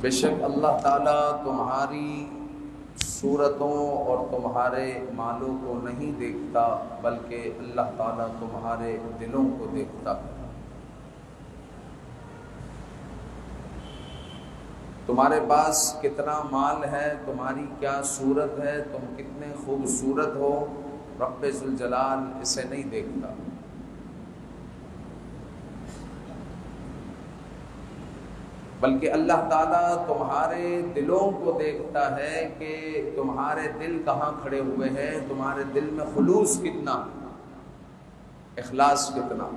بے شک اللہ تعالیٰ تمہاری صورتوں اور تمہارے مالوں کو نہیں دیکھتا، بلکہ اللہ تعالیٰ تمہارے دلوں کو دیکھتا ہے۔ تمہارے پاس کتنا مال ہے، تمہاری کیا صورت ہے، تم کتنے خوبصورت ہو، رب ذوالجلال اسے نہیں دیکھتا۔ بلکہ اللہ تعالیٰ تمہارے دلوں کو دیکھتا ہے کہ تمہارے دل کہاں کھڑے ہوئے ہیں، تمہارے دل میں خلوص کتنا، اخلاص کتنا۔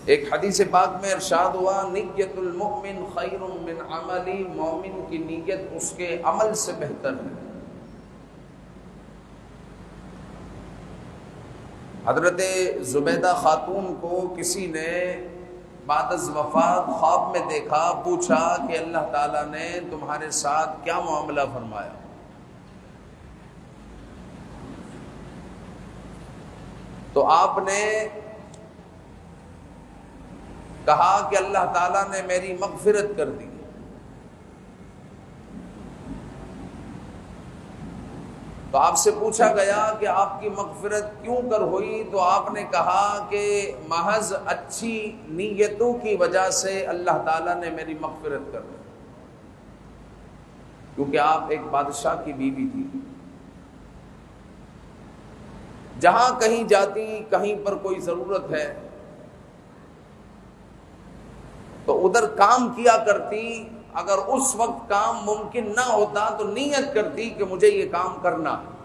ایک حدیث پاک میں ارشاد ہوا، نیت المؤمن خیر من عملی، مومن کی نیت اس کے عمل سے بہتر ہے۔ حضرت زبیدہ خاتون کو کسی نے بعد از وفات خواب میں دیکھا، پوچھا کہ اللہ تعالیٰ نے تمہارے ساتھ کیا معاملہ فرمایا؟ تو آپ نے کہا کہ اللہ تعالیٰ نے میری مغفرت کر دی۔ تو آپ سے پوچھا گیا کہ آپ کی مغفرت کیوں کر ہوئی؟ تو آپ نے کہا کہ محض اچھی نیتوں کی وجہ سے اللہ تعالیٰ نے میری مغفرت کر دی، کیونکہ آپ ایک بادشاہ کی بیوی تھی۔ جہاں کہیں جاتی، کہیں پر کوئی ضرورت ہے تو ادھر کام کیا کرتی، اگر اس وقت کام ممکن نہ ہوتا تو نیت کرتی کہ مجھے یہ کام کرنا ہے،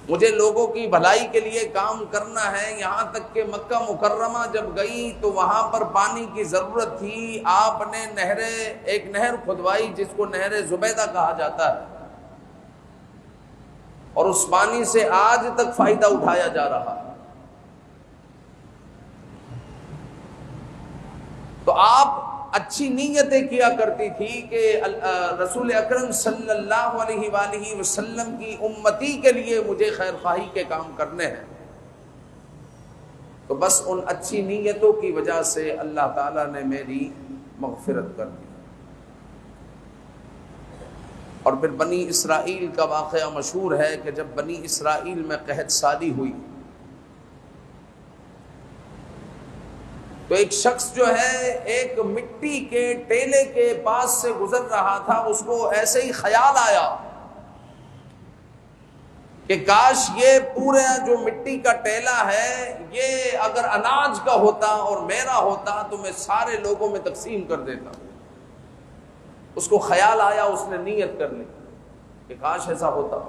مجھے لوگوں کی بھلائی کے لیے کام کرنا ہے۔ یہاں تک کہ مکہ مکرمہ جب گئی تو وہاں پر پانی کی ضرورت تھی، آپ نے ایک نہر کھدوائی جس کو نہر زبیدہ کہا جاتا ہے، اور اس پانی سے آج تک فائدہ اٹھایا جا رہا ہے۔ تو آپ اچھی نیتیں کیا کرتی تھی کہ رسول اکرم صلی اللہ علیہ وآلہ وسلم کی امتی کے لیے مجھے خیر خواہی کے کام کرنے ہیں، تو بس ان اچھی نیتوں کی وجہ سے اللہ تعالیٰ نے میری مغفرت کر دی۔ اور پھر بنی اسرائیل کا واقعہ مشہور ہے کہ جب بنی اسرائیل میں قحط سالی ہوئی تو ایک شخص جو ہے ایک مٹی کے ٹیلے کے پاس سے گزر رہا تھا، اس کو ایسے ہی خیال آیا کہ کاش یہ پورا جو مٹی کا ٹیلا ہے یہ اگر اناج کا ہوتا اور میرا ہوتا تو میں سارے لوگوں میں تقسیم کر دیتا۔ اس کو خیال آیا، اس نے نیت کر لی کہ کاش ایسا ہوتا۔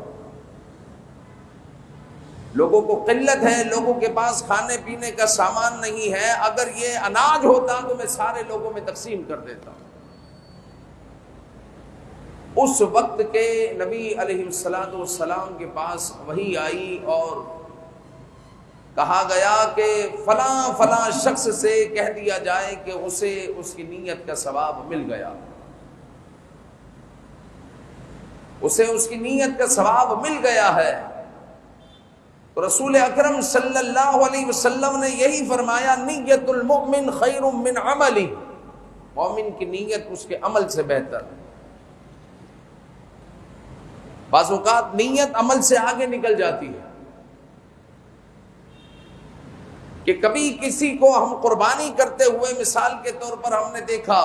لوگوں کو قلت ہے، لوگوں کے پاس کھانے پینے کا سامان نہیں ہے، اگر یہ اناج ہوتا تو میں سارے لوگوں میں تقسیم کر دیتا۔ اس وقت کے نبی علیہ السلام کے پاس وحی آئی اور کہا گیا کہ فلاں فلاں شخص سے کہہ دیا جائے کہ اسے اس کی نیت کا ثواب مل گیا، اسے اس کی نیت کا ثواب مل گیا ہے۔ تو رسول اکرم صلی اللہ علیہ وسلم نے یہی فرمایا، نیت المؤمن خیر من عملی، مومن کی نیت اس کے عمل سے بہتر ہے۔ بعض اوقات نیت عمل سے آگے نکل جاتی ہے کہ کبھی کسی کو ہم قربانی کرتے ہوئے مثال کے طور پر ہم نے دیکھا،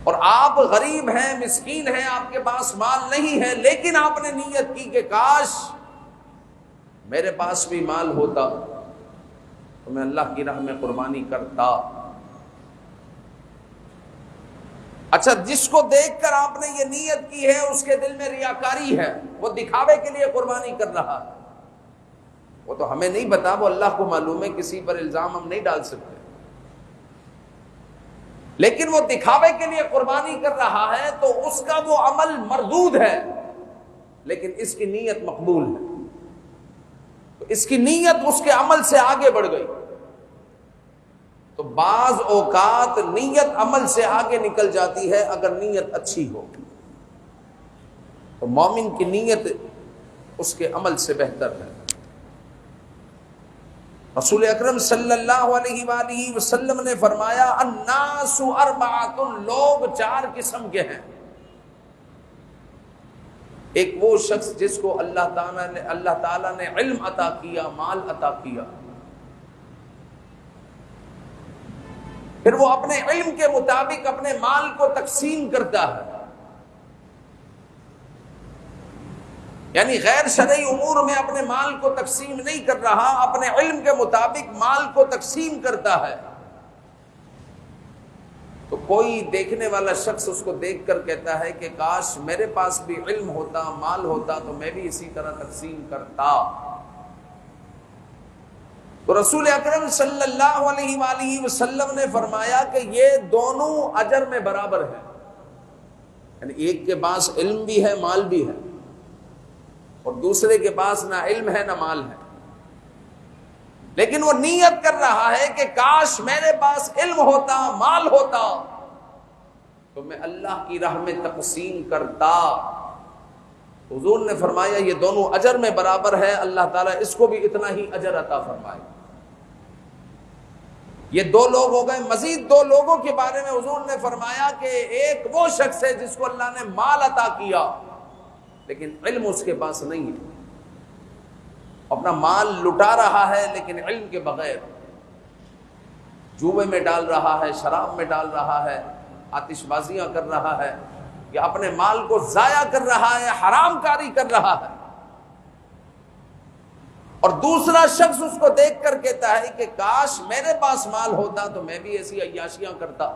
اور آپ غریب ہیں، مسکین ہیں، آپ کے پاس مال نہیں ہے، لیکن آپ نے نیت کی کہ کاش میرے پاس بھی مال ہوتا تو میں اللہ کی راہ میں قربانی کرتا۔ اچھا، جس کو دیکھ کر آپ نے یہ نیت کی ہے اس کے دل میں ریاکاری ہے، وہ دکھاوے کے لیے قربانی کر رہا ہے، وہ تو ہمیں نہیں پتا، وہ اللہ کو معلوم ہے، کسی پر الزام ہم نہیں ڈال سکتے، لیکن وہ دکھاوے کے لیے قربانی کر رہا ہے تو اس کا وہ عمل مردود ہے، لیکن اس کی نیت مقبول ہے۔ تو اس کی نیت اس کے عمل سے آگے بڑھ گئی۔ تو بعض اوقات نیت عمل سے آگے نکل جاتی ہے اگر نیت اچھی ہو، تو مومن کی نیت اس کے عمل سے بہتر ہے۔ رسول اکرم صلی اللہ علیہ وآلہ وسلم نے فرمایا الناس اربعۃ، لوگ چار قسم کے ہیں۔ ایک وہ شخص جس کو اللہ تعالیٰ نے علم عطا کیا، مال عطا کیا، پھر وہ اپنے علم کے مطابق اپنے مال کو تقسیم کرتا ہے، یعنی غیر شرعی امور میں اپنے مال کو تقسیم نہیں کر رہا، اپنے علم کے مطابق مال کو تقسیم کرتا ہے۔ تو کوئی دیکھنے والا شخص اس کو دیکھ کر کہتا ہے کہ کاش میرے پاس بھی علم ہوتا، مال ہوتا تو میں بھی اسی طرح تقسیم کرتا۔ تو رسول اکرم صلی اللہ علیہ وآلہ وسلم نے فرمایا کہ یہ دونوں اجر میں برابر ہیں، یعنی ایک کے پاس علم بھی ہے، مال بھی ہے، اور دوسرے کے پاس نہ علم ہے نہ مال ہے، لیکن وہ نیت کر رہا ہے کہ کاش میرے پاس علم ہوتا، مال ہوتا تو میں اللہ کی راہ میں تقسیم کرتا۔ حضور نے فرمایا یہ دونوں اجر میں برابر ہے، اللہ تعالیٰ اس کو بھی اتنا ہی اجر عطا فرمائے۔ یہ دو لوگ ہو گئے، مزید دو لوگوں کے بارے میں حضور نے فرمایا کہ ایک وہ شخص ہے جس کو اللہ نے مال عطا کیا لیکن علم اس کے پاس نہیں ہے، اپنا مال لٹا رہا ہے لیکن علم کے بغیر، جوئے میں ڈال رہا ہے، شراب میں ڈال رہا ہے، آتش بازیاں کر رہا ہے، یا اپنے مال کو ضائع کر رہا ہے، حرام کاری کر رہا ہے، اور دوسرا شخص اس کو دیکھ کر کہتا ہے کہ کاش میرے پاس مال ہوتا تو میں بھی ایسی عیاشیاں کرتا۔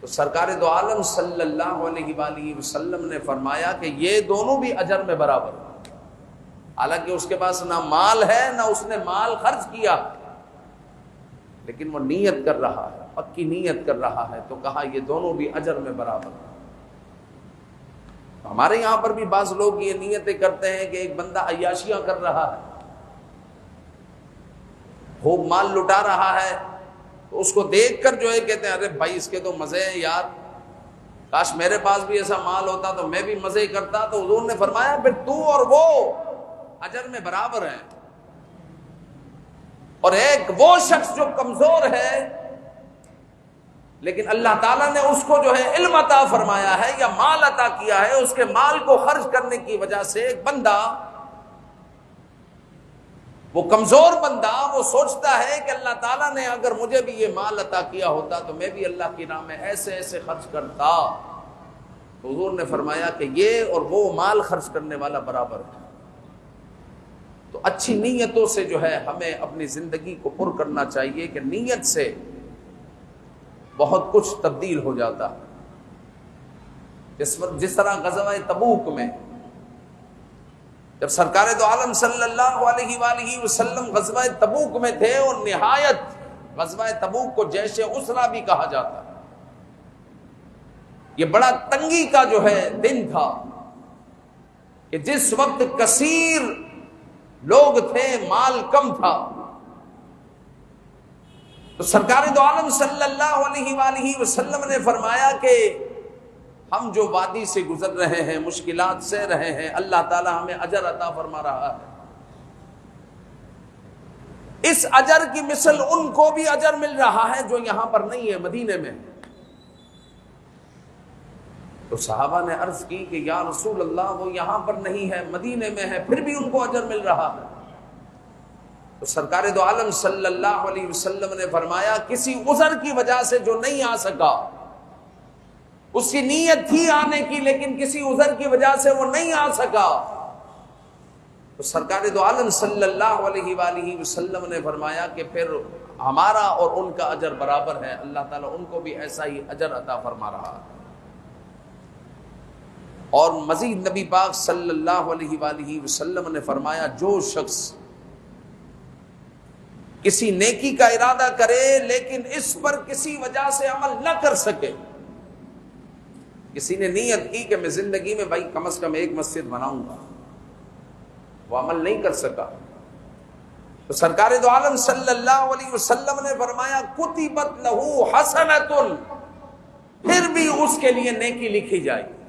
تو سرکار دو عالم صلی اللہ علیہ وآلہ وسلم نے فرمایا کہ یہ دونوں بھی اجر میں برابر ہیں، حالانکہ اس کے پاس نہ مال ہے نہ اس نے مال خرچ کیا، لیکن وہ نیت کر رہا ہے، پکی نیت کر رہا ہے، تو کہا یہ دونوں بھی اجر میں برابر ہیں۔ ہمارے یہاں پر بھی بعض لوگ یہ نیتیں کرتے ہیں کہ ایک بندہ عیاشیاں کر رہا ہے، خوب مال لٹا رہا ہے، تو اس کو دیکھ کر جو ہے کہتے ہیں ارے بھائی اس کے تو مزے ہیں یار، کاش میرے پاس بھی ایسا مال ہوتا تو میں بھی مزے کرتا۔ تو حضور نے فرمایا پھر تو اور وہ اجر میں برابر ہیں، اور ایک وہ شخص جو کمزور ہے لیکن اللہ تعالیٰ نے اس کو جو ہے علم عطا فرمایا ہے یا مال عطا کیا ہے، اس کے مال کو خرچ کرنے کی وجہ سے ایک بندہ، وہ کمزور بندہ، وہ سوچتا ہے کہ اللہ تعالیٰ نے اگر مجھے بھی یہ مال عطا کیا ہوتا تو میں بھی اللہ کی راہ میں ایسے ایسے خرچ کرتا۔ حضور نے فرمایا کہ یہ اور وہ مال خرچ کرنے والا برابر ہے۔ تو اچھی نیتوں سے جو ہے ہمیں اپنی زندگی کو پر کرنا چاہیے کہ نیت سے بہت کچھ تبدیل ہو جاتا ہے۔ جس طرح غزوہ تبوک میں جب سرکار دو عالم صلی اللہ علیہ وآلہ وسلم غزوہ تبوک میں تھے، اور نہایت غزوہ تبوک کو جیش اسرا بھی کہا جاتا ہے، یہ بڑا تنگی کا جو ہے دن تھا کہ جس وقت کثیر لوگ تھے، مال کم تھا، تو سرکار دو عالم صلی اللہ علیہ وآلہ وسلم نے فرمایا کہ ہم جو وادی سے گزر رہے ہیں، مشکلات سے رہے ہیں، اللہ تعالی ہمیں اجر عطا فرما رہا ہے، اس اجر کی مثل ان کو بھی اجر مل رہا ہے جو یہاں پر نہیں ہے، مدینے میں۔ تو صحابہ نے عرض کی کہ یا رسول اللہ وہ یہاں پر نہیں ہے، مدینے میں ہے، پھر بھی ان کو اجر مل رہا ہے۔ تو سرکار دو عالم صلی اللہ علیہ وسلم نے فرمایا کسی عذر کی وجہ سے جو نہیں آ سکا، اس کی نیت تھی آنے کی لیکن کسی عذر کی وجہ سے وہ نہیں آ سکا، تو سرکار دو عالم صلی اللہ علیہ وآلہ وسلم نے فرمایا کہ پھر ہمارا اور ان کا اجر برابر ہے، اللہ تعالیٰ ان کو بھی ایسا ہی اجر عطا فرما رہا ہے۔ اور مزید نبی پاک صلی اللہ علیہ وآلہ وسلم نے فرمایا جو شخص کسی نیکی کا ارادہ کرے لیکن اس پر کسی وجہ سے عمل نہ کر سکے، کسی نے نیت کی کہ میں زندگی میں بھائی کم از کم ایک مسجد بناؤں گا، وہ عمل نہیں کر سکا، تو سرکار دو عالم صلی اللہ علیہ وسلم نے فرمایا کتبت لہو حسنۃ، پھر بھی اس کے لیے نیکی لکھی جائے گی،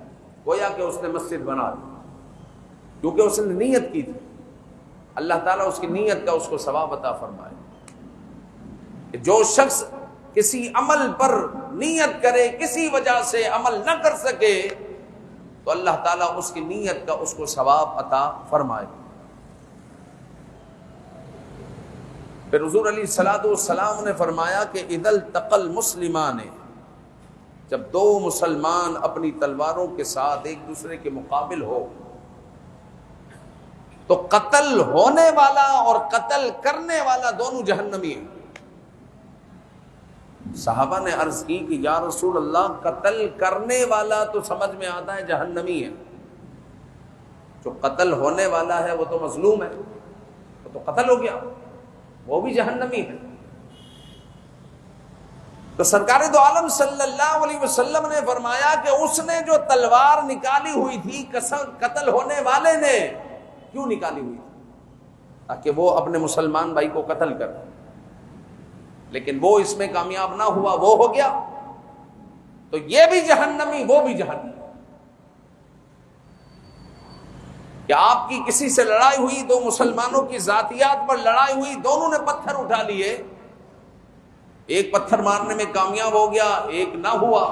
گویا کہ اس نے مسجد بنا دی کیونکہ اس نے نیت کی تھی۔ اللہ تعالیٰ اس کی نیت کا اس کو ثواب عطا فرمائے. کہ جو شخص کسی عمل پر نیت کرے، کسی وجہ سے عمل نہ کر سکے، تو اللہ تعالیٰ اس کی نیت کا اس کو ثواب عطا فرمائے. پھر حضور علیہ الصلوۃ والسلام نے فرمایا کہ اذا التقى المسلمان، جب دو مسلمان اپنی تلواروں کے ساتھ ایک دوسرے کے مقابل ہو، تو قتل ہونے والا اور قتل کرنے والا دونوں جہنمی ہیں. صحابہ نے عرض کی کہ یا رسول اللہ، قتل کرنے والا تو سمجھ میں آتا ہے جہنمی ہے، جو قتل ہونے والا ہے وہ تو مظلوم ہے، وہ تو قتل ہو گیا، وہ بھی جہنمی ہے. تو سرکار دو عالم صلی اللہ علیہ وسلم نے فرمایا کہ اس نے جو تلوار نکالی ہوئی تھی قتل ہونے والے نے، کیوں نکالی ہوئی تھی؟ تاکہ وہ اپنے مسلمان بھائی کو قتل کر، لیکن وہ اس میں کامیاب نہ ہوا، وہ ہو گیا، تو یہ بھی جہنمی وہ بھی جہنمی. کہ آپ کی کسی سے لڑائی ہوئی، دو مسلمانوں کی ذاتیات پر لڑائی ہوئی، دونوں نے پتھر اٹھا لیے، ایک پتھر مارنے میں کامیاب ہو گیا، ایک نہ ہوا،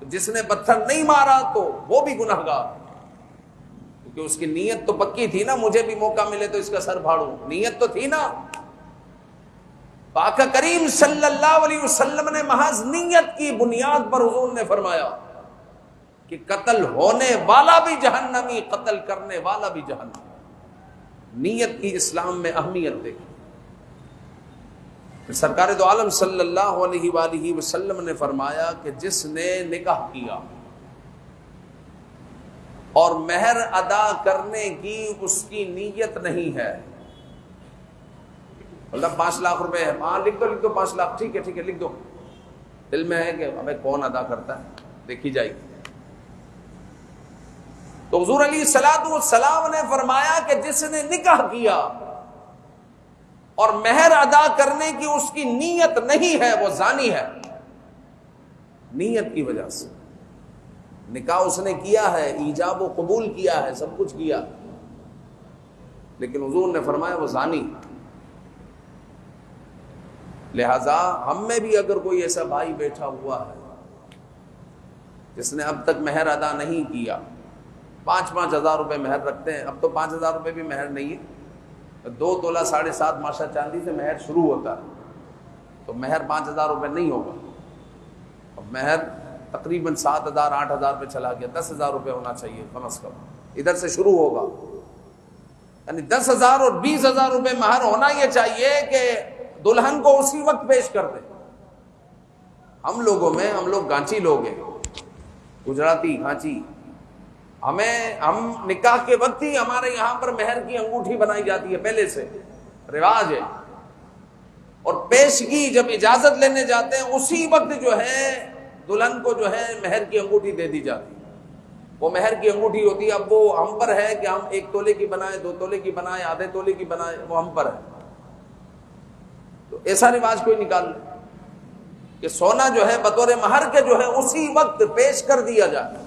جس نے پتھر نہیں مارا تو وہ بھی گنہگار، کیونکہ اس کی نیت تو پکی تھی نا، مجھے بھی موقع ملے تو اس کا سر پھاڑوں، نیت تو تھی نا. پاک کریم صلی اللہ علیہ وسلم نے محض نیت کی بنیاد پر حضور نے فرمایا کہ قتل ہونے والا بھی جہنمی، قتل کرنے والا بھی جہنمی. نیت کی اسلام میں اہمیت دیکھی. سرکار دو عالم صلی اللہ علیہ وآلہ وسلم نے فرمایا کہ جس نے نکاح کیا اور مہر ادا کرنے کی اس کی نیت نہیں ہے، مطلب 5 لاکھ روپے ہے، ہاں لکھ دو 5 لاکھ، ٹھیک ہے لکھ دو، دل میں ہے کہ ہمیں کون ادا کرتا ہے، دیکھی جائے گی. تو حضور علیہ الصلوۃ والسلام نے فرمایا کہ جس نے نکاح کیا اور مہر ادا کرنے کی اس کی نیت نہیں ہے، وہ زانی ہے. نیت کی وجہ سے نکاح اس نے کیا ہے، ایجاب و قبول کیا ہے، سب کچھ کیا، لیکن حضور نے فرمایا وہ زانی. لہذا ہم میں بھی اگر کوئی ایسا بھائی بیٹھا ہوا ہے جس نے اب تک مہر ادا نہیں کیا، 5-5 ہزار روپے مہر رکھتے ہیں، اب تو 5 ہزار روپے بھی مہر نہیں ہے، 2 تولہ 7.5 ماشا چاندی سے مہر شروع ہوتا ہے، تو مہر 5 ہزار روپے نہیں ہوگا. اب مہر تقریباً 7 ہزار 8 ہزار پہ چلا گیا، 10 ہزار روپے ہونا چاہیے کم از کم، ادھر سے شروع ہوگا. یعنی 10 ہزار اور 20 ہزار روپے مہر ہونا یہ چاہیے کہ دلہن کو اسی وقت پیش کر دیں. ہم لوگ گانچی لوگ ہیں، گجراتی گانچی، ہم نکاح کے وقت ہی ہمارے یہاں پر مہر کی انگوٹھی بنائی جاتی ہے، پہلے سے رواج ہے، اور پیشگی جب اجازت لینے جاتے ہیں اسی وقت جو ہے دلہن کو جو ہے مہر کی انگوٹھی دے دی جاتی ہے. وہ مہر کی انگوٹھی ہوتی ہے، اب وہ ہم پر ہے کہ ہم 1 تولے کی بنائیں، 2 تولے کی بنائیں، آدھے تولے کی بنائیں، وہ ہم پر ہے. تو ایسا رواج کوئی نکال لے کہ سونا جو ہے بطور مہر کے جو ہے اسی وقت پیش کر دیا جائے.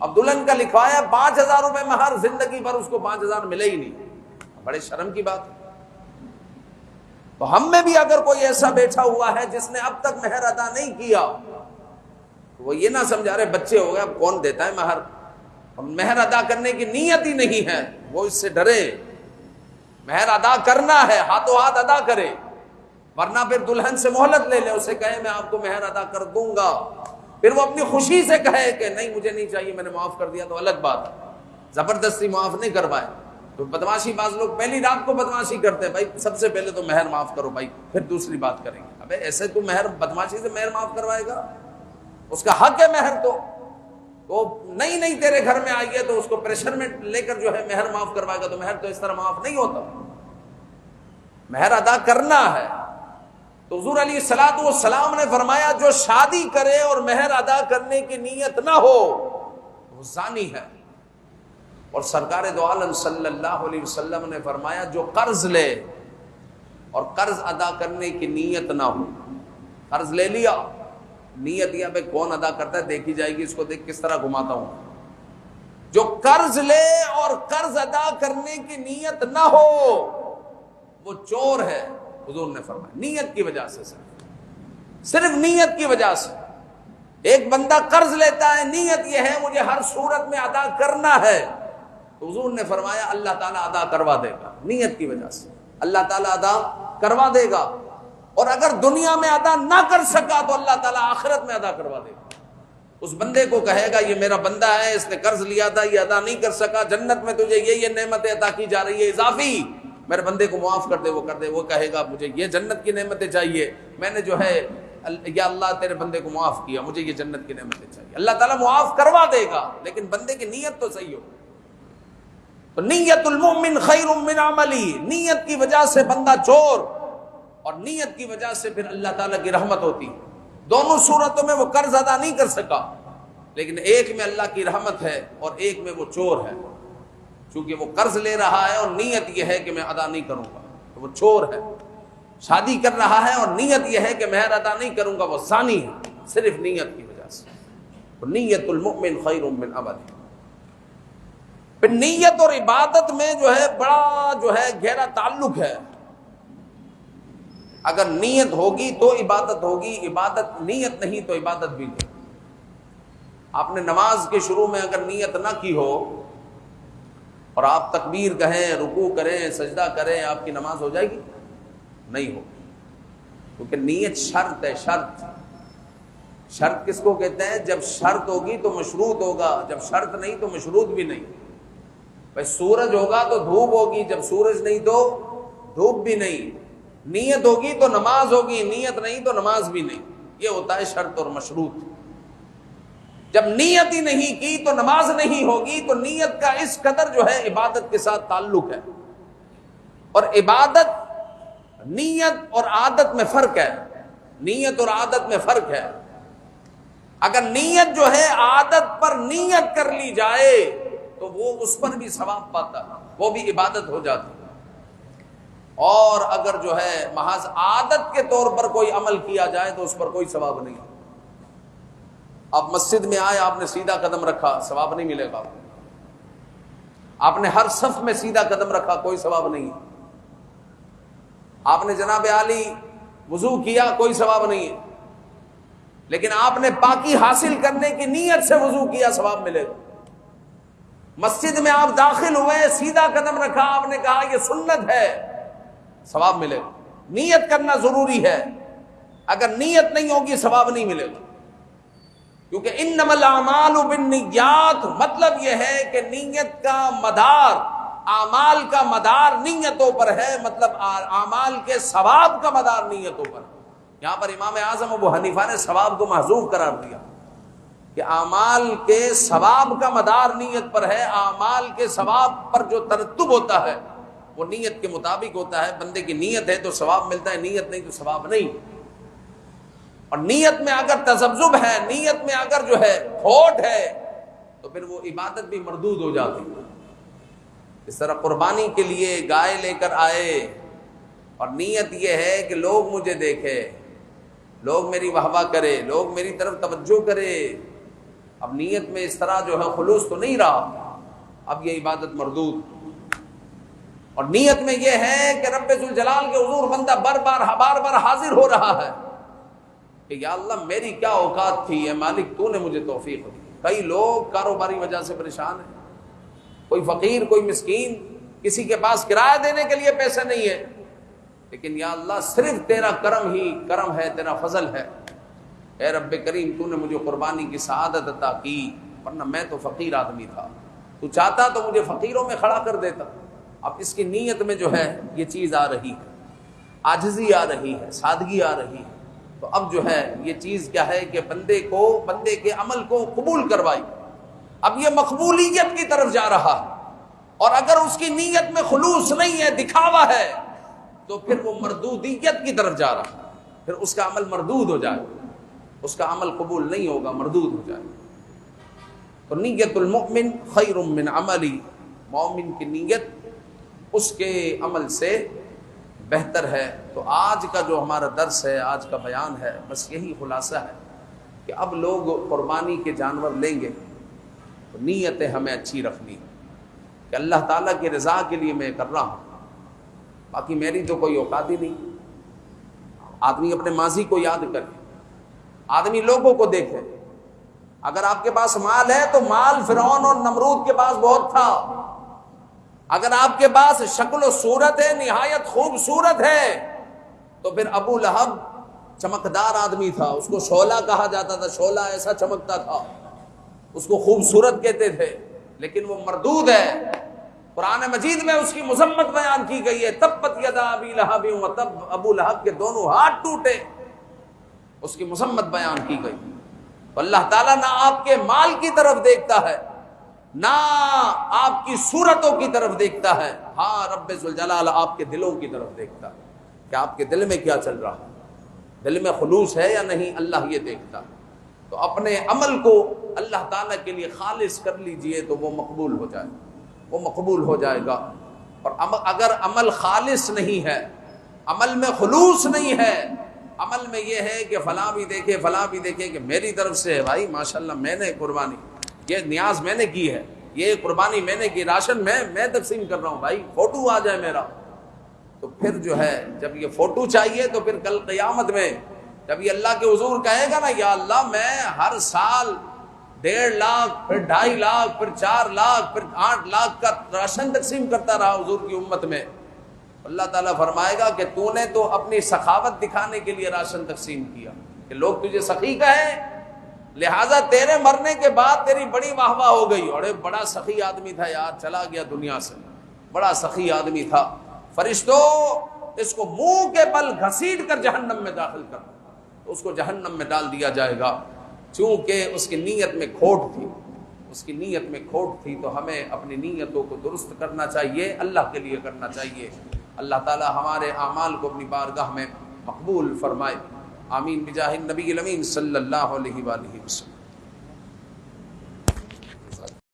اب دلہن کا لکھوایا 5 ہزار روپے مہر، زندگی بھر اس کو 5 ہزار ملے ہی نہیں، بڑے شرم کی بات ہے. تو ہم میں بھی اگر کوئی ایسا بیٹھا ہوا ہے جس نے اب تک مہر ادا نہیں کیا، تو وہ یہ نہ سمجھا رہے بچے ہو گئے اب کون دیتا ہے مہر، مہر ادا کرنے کی نیت ہی نہیں ہے، وہ اس سے ڈرے. مہر ادا کرنا ہے، ہاتھوں ہاتھ ادا کرے، ورنہ پھر دلہن سے مہلت لے لے، اسے کہے میں آپ کو مہر ادا کر دوں گا، پھر وہ اپنی خوشی سے کہے کہ نہیں مجھے نہیں چاہیے، میں نے معاف کر دیا، تو الگ بات ہے. زبردستی معاف نہیں کروائے. تو بدماشی بعض لوگ پہلی رات کو بدماشی کرتے ہیں، بھائی سب سے پہلے تو مہر معاف کرو بھائی، پھر دوسری بات کریں گے. ابے ایسے تو مہر بدماشی سے مہر معاف کروائے گا؟ اس کا حق ہے مہر، تو وہ نہیں تیرے گھر میں آئی ہے تو اس کو پریشر میں لے کر جو ہے مہر معاف کروائے گا، تو مہر تو اس طرح معاف نہیں ہوتا. مہر ادا کرنا ہے. تو حضور علیہ الصلوۃ والسلام نے فرمایا جو شادی کرے اور مہر ادا کرنے کی نیت نہ ہو وہ زانی ہے. اور سرکار دو عالم صلی اللہ علیہ وسلم نے فرمایا جو قرض لے اور قرض ادا کرنے کی نیت نہ ہو، قرض لے لیا، نیت یہ بھائی کون ادا کرتا ہے دیکھی جائے گی، اس کو دیکھ کس طرح گھماتا ہوں، جو قرض لے اور قرض ادا کرنے کی نیت نہ ہو وہ چور ہے، حضور نے فرمایا، نیت کی وجہ سے، صرف نیت کی وجہ سے۔ ایک بندہ قرض لیتا ہے، نیت یہ ہے مجھے ہر صورت میں ادا کرنا ہے، تو حضور نے فرمایا اللہ تعالیٰ ادا کروا دے گا، نیت کی وجہ سے اللہ تعالیٰ ادا کروا دے گا۔ اور اگر دنیا میں ادا نہ کر سکا تو اللہ تعالیٰ آخرت میں ادا کروا دے گا۔ اس بندے کو کہے گا یہ میرا بندہ ہے، اس نے قرض لیا تھا، یہ ادا نہیں کر سکا، جنت میں تجھے یہ نعمتیں عطا کی جا رہی ہے اضافی، میرے بندے کو معاف کر دے، وہ کر دے۔ وہ کہے گا مجھے یہ جنت کی نعمتیں چاہیے، میں نے جو ہے یا اللہ تیرے بندے کو معاف کیا، مجھے یہ جنت کی نعمتیں چاہیے، اللہ تعالیٰ معاف کروا دے گا، لیکن بندے کی نیت تو صحیح ہو۔ تو نیت المؤمن خیر من عملی، نیت کی وجہ سے بندہ چور، اور نیت کی وجہ سے پھر اللہ تعالیٰ کی رحمت ہوتی ہے۔ دونوں صورتوں میں وہ قرض ادا نہیں کر سکا، لیکن ایک میں اللہ کی رحمت ہے اور ایک میں وہ چور ہے، چونکہ وہ قرض لے رہا ہے اور نیت یہ ہے کہ میں ادا نہیں کروں گا تو وہ چور ہے۔ شادی کر رہا ہے اور نیت یہ ہے کہ مہر ادا نہیں کروں گا، وہ زانی ہے، صرف نیت کی وجہ سے۔ تو نیت المؤمن خیر من عمل۔ پھر نیت اور عبادت میں جو ہے بڑا جو ہے گہرا تعلق ہے۔ اگر نیت ہوگی تو عبادت ہوگی، عبادت نیت نہیں تو عبادت بھی نہیں۔ آپ نے نماز کے شروع میں اگر نیت نہ کی ہو اور آپ تکبیر کہیں، رکوع کریں، سجدہ کریں، آپ کی نماز ہو جائے گی؟ نہیں ہو، کیونکہ نیت شرط ہے۔ شرط کس کو کہتے ہیں؟ جب شرط ہوگی تو مشروط ہوگا، جب شرط نہیں تو مشروط بھی نہیں۔ بھائی سورج ہوگا تو دھوپ ہوگی، جب سورج نہیں تو دھوپ بھی نہیں۔ نیت ہوگی تو نماز ہوگی، نیت نہیں تو نماز بھی نہیں۔ یہ ہوتا ہے شرط اور مشروط۔ جب نیت ہی نہیں کی تو نماز نہیں ہوگی، تو نیت کا اس قدر جو ہے عبادت کے ساتھ تعلق ہے۔ اور عبادت نیت اور عادت میں فرق ہے، نیت اور عادت میں فرق ہے۔ اگر نیت جو ہے عادت پر نیت کر لی جائے تو وہ اس پر بھی ثواب پاتا ہے، وہ بھی عبادت ہو جاتی ہے۔ اور اگر جو ہے محض عادت کے طور پر کوئی عمل کیا جائے تو اس پر کوئی ثواب نہیں۔ آپ مسجد میں آئے، آپ نے سیدھا قدم رکھا، ثواب نہیں ملے گا۔ آپ نے ہر صف میں سیدھا قدم رکھا، کوئی ثواب نہیں۔ آپ نے جناب عالی وضو کیا، کوئی ثواب نہیں ہے، لیکن آپ نے پاکی حاصل کرنے کی نیت سے وضو کیا، ثواب ملے گا۔ مسجد میں آپ داخل ہوئے، سیدھا قدم رکھا، آپ نے کہا یہ سنت ہے، ثواب ملے گا۔ نیت کرنا ضروری ہے، اگر نیت نہیں ہوگی ثواب نہیں ملے گا، کیونکہ انما الاعمال بالنیات، مطلب یہ ہے کہ نیت کا مدار، اعمال کا مدار نیتوں پر ہے، مطلب اعمال کے ثواب کا مدار نیتوں پر۔ یہاں پر امام اعظم ابو حنیفہ نے ثواب کو محذوف قرار دیا کہ اعمال کے ثواب کا مدار نیت پر ہے، اعمال کے ثواب پر جو ترتب ہوتا ہے وہ نیت کے مطابق ہوتا ہے۔ بندے کی نیت ہے تو ثواب ملتا ہے، نیت نہیں تو ثواب نہیں۔ اور نیت میں اگر تذبذب ہے، نیت میں اگر جو ہے کھوٹ ہے تو پھر وہ عبادت بھی مردود ہو جاتی ہے۔ اس طرح قربانی کے لیے گائے لے کر آئے اور نیت یہ ہے کہ لوگ مجھے دیکھے، لوگ میری واہ واہ کرے، لوگ میری طرف توجہ کرے، اب نیت میں اس طرح جو ہے خلوص تو نہیں رہا، اب یہ عبادت مردود۔ اور نیت میں یہ ہے کہ رب ذوالجلال کے حضور بندہ بار بار حاضر ہو رہا ہے کہ یا اللہ میری کیا اوقات تھی، اے مالک تو نے مجھے توفیق دی۔ کئی لوگ کاروباری وجہ سے پریشان ہیں، کوئی فقیر، کوئی مسکین، کسی کے پاس کرایہ دینے کے لیے پیسے نہیں ہے، لیکن یا اللہ صرف تیرا کرم ہی کرم ہے، تیرا فضل ہے، اے رب کریم تو نے مجھے قربانی کی سعادت عطا کی، ورنہ میں تو فقیر آدمی تھا، تو چاہتا تو مجھے فقیروں میں کھڑا کر دیتا۔ اب اس کی نیت میں جو ہے یہ چیز آ رہی ہے، عاجزی آ رہی ہے، سادگی آ رہی ہے، تو اب جو ہے یہ چیز کیا ہے کہ بندے کے عمل کو قبول کروائی، اب یہ مقبولیت کی طرف جا رہا ہے۔ اور اگر اس کی نیت میں خلوص نہیں ہے، دکھاوا ہے، تو پھر وہ مردودیت کی طرف جا رہا ہے، پھر اس کا عمل مردود ہو جائے، اس کا عمل قبول نہیں ہوگا، مردود ہو جائے۔ تو نیت المؤمن خیر من عملی، مومن کی نیت اس کے عمل سے بہتر ہے۔ تو آج کا جو ہمارا درس ہے، آج کا بیان ہے، بس یہی خلاصہ ہے کہ اب لوگ قربانی کے جانور لیں گے تو نیتیں ہمیں اچھی رکھنی کہ اللہ تعالیٰ کی رضا کے لیے میں کر رہا ہوں، باقی میری تو کوئی اوقات ہی نہیں۔ آدمی اپنے ماضی کو یاد کرے، آدمی لوگوں کو دیکھے۔ اگر آپ کے پاس مال ہے تو مال فرعون اور نمرود کے پاس بہت تھا۔ اگر آپ کے پاس شکل و صورت ہے، نہایت خوبصورت ہے، تو پھر ابو لہب چمکدار آدمی تھا، اس کو شعلہ کہا جاتا تھا، شعلہ ایسا چمکتا تھا، اس کو خوبصورت کہتے تھے، لیکن وہ مردود ہے۔ قرآن مجید میں اس کی مذمت بیان کی گئی ہے، تبت یدا ابی لہب وتب، ابو لہب کے دونوں ہاتھ ٹوٹے، اس کی مذمت بیان کی گئی۔ تو اللہ تعالیٰ نہ آپ کے مال کی طرف دیکھتا ہے، نہ آپ کی صورتوں کی طرف دیکھتا ہے، ہاں رب ذوالجلال آپ کے دلوں کی طرف دیکھتا ہے کہ آپ کے دل میں کیا چل رہا ہے، دل میں خلوص ہے یا نہیں، اللہ یہ دیکھتا ہے۔ تو اپنے عمل کو اللہ تعالیٰ کے لیے خالص کر لیجئے تو وہ مقبول ہو جائے، وہ مقبول ہو جائے گا۔ اور اگر عمل خالص نہیں ہے، عمل میں خلوص نہیں ہے، عمل میں یہ ہے کہ فلاں بھی دیکھے فلاں بھی دیکھے کہ میری طرف سے ہے، بھائی ماشاءاللہ میں نے قربانی، یہ نیاز میں نے کی ہے، یہ قربانی میں نے کی، راشن میں تقسیم کر رہا ہوں، بھائی فوٹو آ جائے میرا، تو پھر جو ہے جب یہ فوٹو چاہیے تو پھر کل قیامت میں جب یہ اللہ کے حضور کہے گا نا، یا اللہ میں ہر سال 1.5 لاکھ پھر 2.5 لاکھ پھر 4 لاکھ پھر 8 لاکھ کا راشن تقسیم کرتا رہا حضور کی امت میں، اللہ تعالیٰ فرمائے گا کہ تو نے تو اپنی سخاوت دکھانے کے لیے راشن تقسیم کیا کہ لوگ تجھے سخی کہیں، لہٰذا تیرے مرنے کے بعد تیری بڑی واہ واہ ہو گئی، اور بڑا سخی آدمی تھا یار، چلا گیا دنیا سے، بڑا سخی آدمی تھا، فرشتوں اس کو منہ کے بل گھسیٹ کر جہنم میں داخل کر، تو اس کو جہنم میں ڈال دیا جائے گا، چونکہ اس کی نیت میں کھوٹ تھی، اس کی نیت میں کھوٹ تھی۔ تو ہمیں اپنی نیتوں کو درست کرنا چاہیے، اللہ کے لیے کرنا چاہیے۔ اللہ تعالی ہمارے اعمال کو اپنی بارگاہ میں مقبول فرمائے، آمین بجاہ النبی الامین صلی اللہ علیہ وآلہ وسلم۔